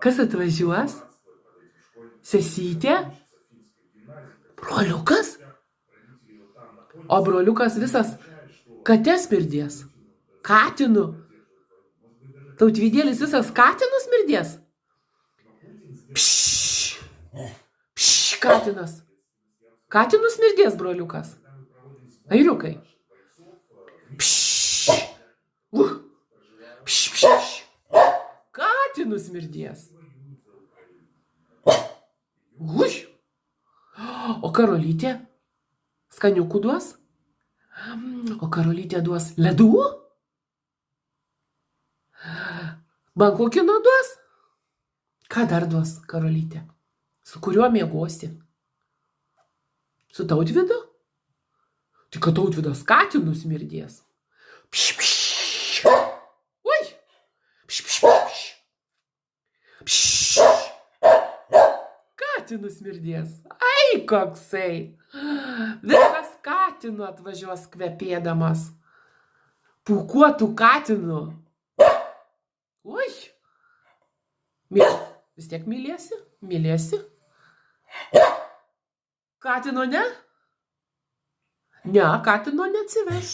Kas atvažiuos? Sesytė? Broliukas? O broliukas visas kates smirdės. Katinu. Tautvydėlis visas katinus smirdės. Pšš. Pšš, katinas. Katinus smirdės, broliukas. Airiukai. Pšš. Pšš, pšš. Katinus smirdės. Huš. O Karolytė skaniukų duos? O Karolytė duos ledų? Bankokino duos? Ką dar duos Karolytė? Su kuriuo miegosi? Su Tautvydu? Tik kad Tautvydas katinus smirdės. Pš, pš. Ui. Pš, pš, pš. Pš. Katinus smirdės. Ai, koksai. Visas katinu atvažiuos kvepėdamas. Pūkuotų katinu. Ui. Vis tiek mylėsi? Mylėsi? Katino ne? Ne, katino neatsiveš.